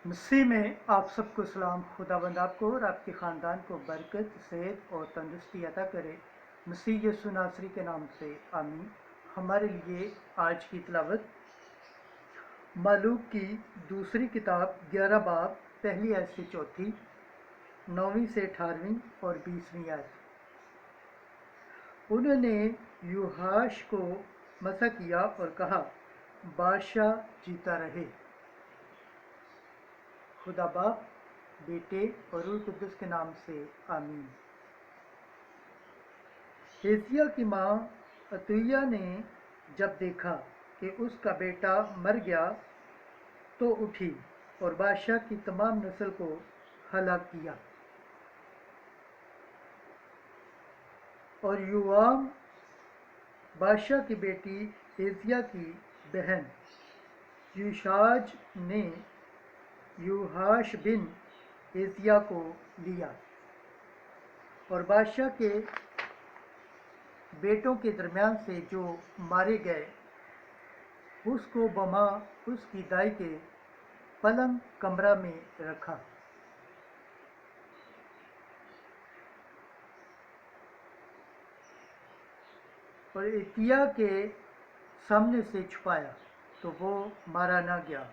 मसीह में आप सबको सलाम। खुदावंद आपको और आपके ख़ानदान को बरकत, सेहत और तंदुरुस्ती अता करे। मसीह यीशु नासरी के नाम से आमीन। हमारे लिए आज की तिलावत मालूक की दूसरी किताब 11 बाब पहली आयत से चौथी, 9वीं से 18वीं और 20वीं आयत। उन्होंने यूहाश को मसा किया और कहा, बादशाह जीता रहे। खुदा बाप, बेटे और रूह कुद्दुस के नाम से आमीन। हिजकिय्याह की माँ अतूया ने जब देखा कि उसका बेटा मर गया तो उठी और बादशाह की तमाम नस्ल को हलाक किया। और युवाम बादशाह की बेटी हिजकिय्याह की बहन यूशाज ने यूहाश बिन हिजकिय्याह को लिया और बादशाह के बेटों के दरमियान से जो मारे गए उसको बमा उसकी दाई के पलंग कमरा में रखा। और इतिया के सामने से छुपाया तो वो मारा ना गया।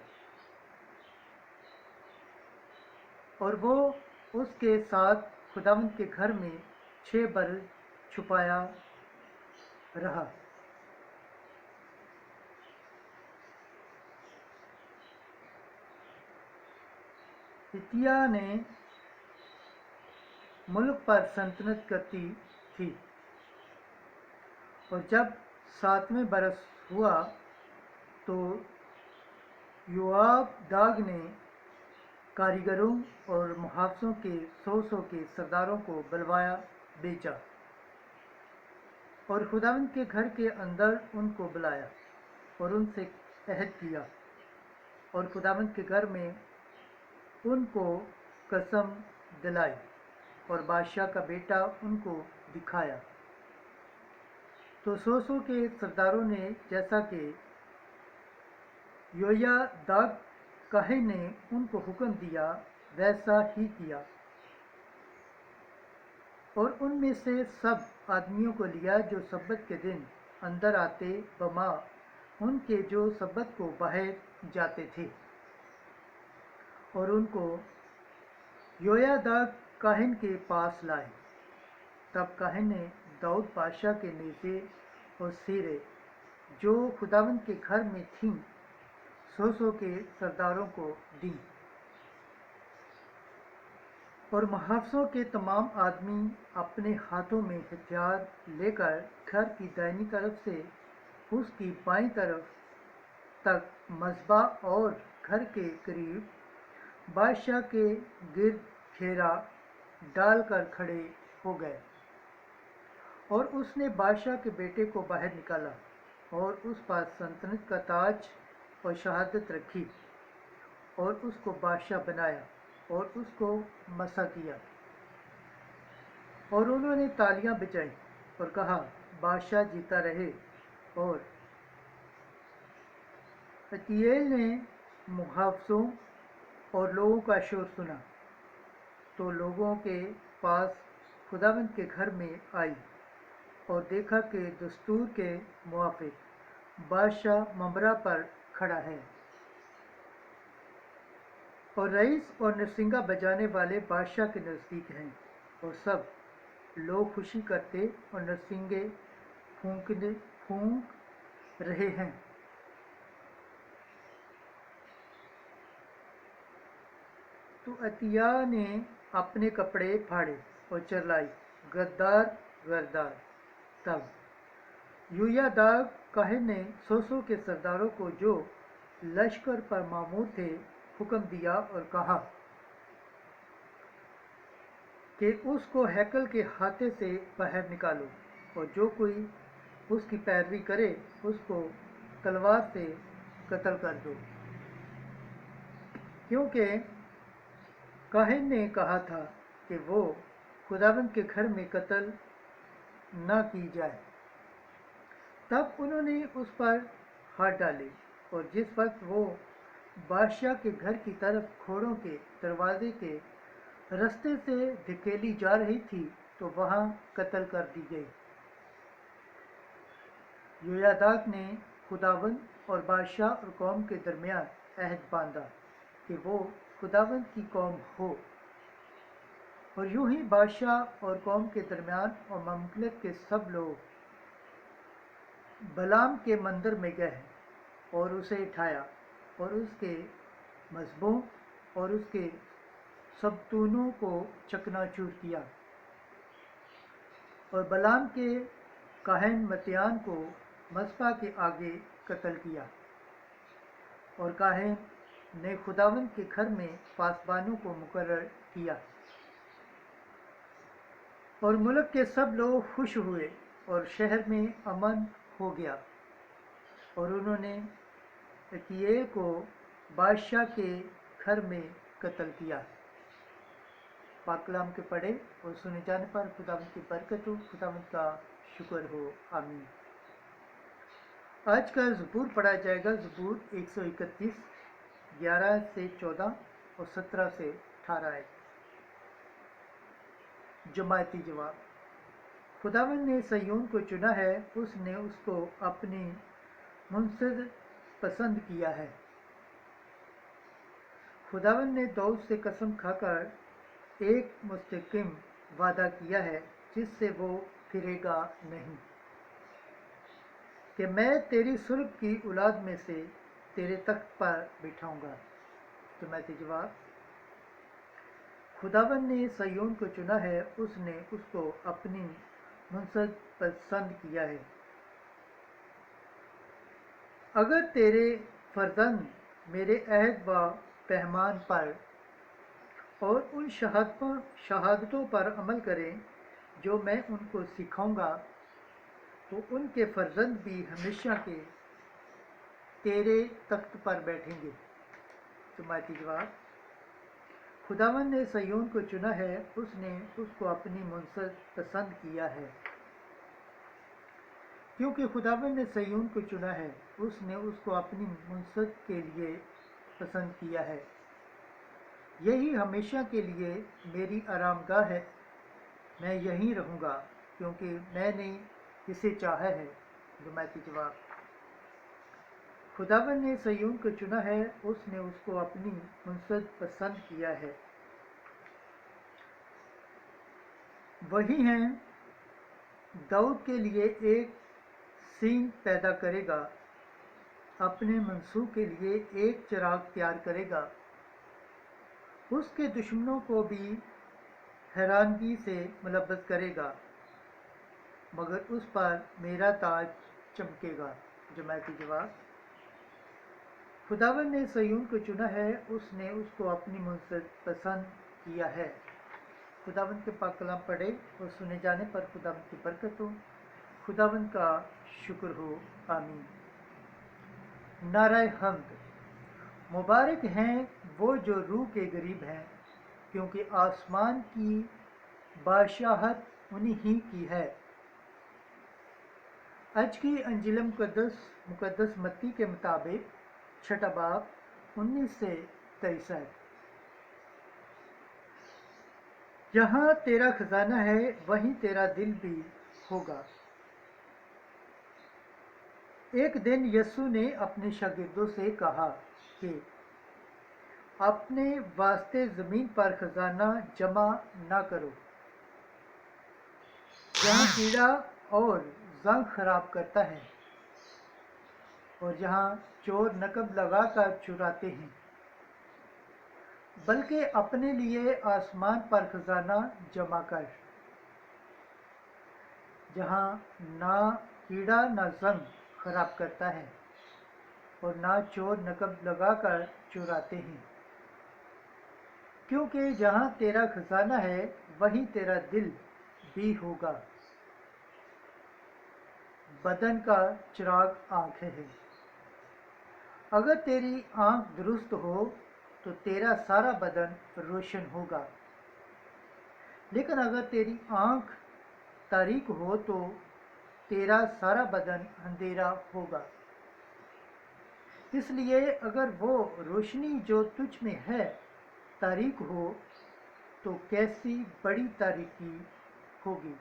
और वो उसके साथ खुदावंद के घर में 6 बरस छुपाया रहा। इतिया ने मुल्क पर सल्तनत करती थी। और जब 7वें बरस हुआ तो योआब दाग ने कारीगरों और मुहाफिजों के 100 के सरदारों को बुलवाया भेजा और खुदावंद के घर के अंदर उनको बुलाया और उनसे अहद किया और खुदावंद के घर में उनको कसम दिलाई और बादशाह का बेटा उनको दिखाया। तो 100 के सरदारों ने जैसा कि योयादाग काहिन ने उनको हुक्म दिया वैसा ही किया और उनमें से सब आदमियों को लिया जो सब्बत के दिन अंदर आते बमा उनके जो सब्बत को बाहर जाते थे और उनको योयादाग काहिन के पास लाए। तब काहिन ने दाऊद बादशाह के नेज़े और सिरे जो खुदावंद के घर में थीं 100 के सरदारों को दी और मुहाफिजों के तमाम आदमी अपने हाथों में हथियार लेकर घर की दाहिनी तरफ से उसकी बाईं तरफ तक मज़बा और घर के करीब बादशाह के गिर्द घेरा डालकर खड़े हो गए। और उसने बादशाह के बेटे को बाहर निकाला और उस पर सल्तनत का ताज और शहादत रखी और उसको बादशाह बनाया और उसको मसा किया। और उन्होंने तालियां बजाई और कहा, बादशाह जीता रहे। और अतीएल ने मुहाफिजों और लोगों का शोर सुना तो लोगों के पास खुदावंद के घर में आई और देखा कि दस्तूर के मुआफिक बादशाह ममरा पर खड़ा है और रईस और नरसिंगा बजाने वाले बादशाह के नज़दीक हैं और सब लोग खुशी करते और नरसिंगे फूंक रहे हैं। तो अतिया ने अपने कपड़े फाड़े और चिल्लाई, गद्दार गद्दार। तब योयादाग काहिन ने 100 के सरदारों को जो लश्कर पर मामूर थे हुक्म दिया और कहा कि उसको हैकल के हाथे से बाहर निकालो और जो कोई उसकी पैरवी करे उसको तलवार से कत्ल कर दो, क्योंकि काहिन ने कहा था कि वो खुदावंद के घर में कत्ल न की जाए। तब उन्होंने उस पर हाथ डाले और जिस वक्त वो बादशाह के घर की तरफ घोड़ों के दरवाजे के रास्ते से धकेली जा रही थी तो वहां कत्ल कर दी गई। योयादाक ने खुदावंद और बादशाह और कौम के दरमियान अहद बांधा कि वो खुदावंद की कौम हो, और यूं ही बादशाह और कौम के दरमियान और ममलकत के सब लोग बलाम के मंदिर में गए और उसे उठाया और उसके मजबों और उसके सबतूनों को चकनाचूर किया, और बलाम के काहन मतियान को मस्पा के आगे कत्ल किया। और काहन ने खुदावंद के घर में पासबानों को मुकर्रर किया, और मुल्क के सब लोग खुश हुए और शहर में अमन हो गया। और उन्होंने अकील को बादशाह के घर में कत्ल किया। पाक कलाम के पढ़े और सुने जाने पर खुदावंद की बरकत हो, खुदावंद का शुक्र हो, आमीन। आज का ज़बूर पढ़ा जाएगा, ज़बूर 131, 11 से 14 और 17 से 18 है। जमायती जवाब। खुदावंद ने सय्योन को चुना है, उसने उसको अपनी मुनसद पसंद किया है। खुदावंद ने दाऊद से कसम खाकर एक मुस्तकिम वादा किया है जिससे वो फिरेगा नहीं, कि मैं तेरी सुर्ग की औलाद में से तेरे तख्त पर बिठाऊंगा। जमायती जवाब। खुदावंद ने सय्योन को चुना है, उसने उसको अपनी मुनसद पसंद किया है। अगर तेरे फर्जंद मेरे अहद व पैमान पर और उन शहादतों पर अमल करें जो मैं उनको सिखाऊंगा, तो उनके फर्जंद भी हमेशा के तेरे तख्त पर बैठेंगे। जमायती जवाब। खुदावंद ने सय्योन को चुना है, उसने उसको अपनी मुनसद पसंद किया है। क्योंकि खुदावंद ने सय्योन को चुना है, उसने उसको अपनी मुनसद के लिए पसंद किया है। यही हमेशा के लिए मेरी आरामगाह है, मैं यहीं रहूँगा क्योंकि मैंने इसे चाहा है। जमायती जवाब। खुदावंद ने सय्योन को चुना है, उसने उसको अपनी मुनसद पसंद किया है। वही हैं दाऊद के लिए एक सींग पैदा करेगा, अपने मंसूब के लिए एक चिराग तैयार करेगा, उसके दुश्मनों को भी हैरानगी से मुलव्वस करेगा, मगर उस पर मेरा ताज चमकेगा। जमायती जवाब। खुदावंद ने सय्योन को चुना है, उसने उसको अपनी मुनसद पसंद किया है। खुदावंद के पाक कलाम पढ़े और सुने जाने पर खुदावंद की बरकत हो, खुदावंद का शुक्र हो, आमीन। नाराए हम्द। मुबारक हैं वो जो रूह के गरीब हैं, क्योंकि आसमान की बादशाहत उन्हीं ही की है। आज की अंजिल मुकद्दस मत्ती के मुताबिक 6 बाब 19 से 23 है। जहाँ तेरा खजाना है वहीं तेरा दिल भी होगा। एक दिन यीशु ने अपने शागिर्दों से कहा कि अपने वास्ते ज़मीन पर खजाना जमा ना करो, जहाँ कीड़ा और जंग खराब करता है और जहाँ चोर नकब लगाकर चुराते हैं, बल्कि अपने लिए आसमान पर खजाना जमा कर, जहाँ ना कीड़ा ना जंग खराब करता है और ना चोर नकब लगाकर चुराते हैं। क्योंकि जहाँ तेरा खजाना है वहीं तेरा दिल भी होगा। बदन का चिराग आँखें हैं। अगर तेरी आँख दुरुस्त हो तो तेरा सारा बदन रोशन होगा, लेकिन अगर तेरी आँख तारीक हो तो तेरा सारा बदन अंधेरा होगा। اس لیے اگر وہ روشنی جو تجھ میں ہے تاریک ہو تو کیسی بڑی تاریکی ہوگی۔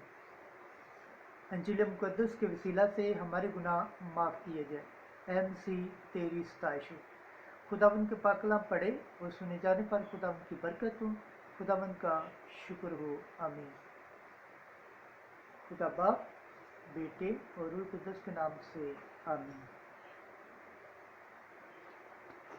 انجیل مقدس کے وسیلہ سے ہمارے گناہ معاف کیے جائے۔ اے مسیح تیری ستائش ہو۔ خداوند کے پاک کلام پڑھے اور سنے جانے پر خداوند کی برکت ہو، خداوند کا شکر ہو، آمین۔ خدا باپ، بیٹے اور روح القدس کے نام سے آمین۔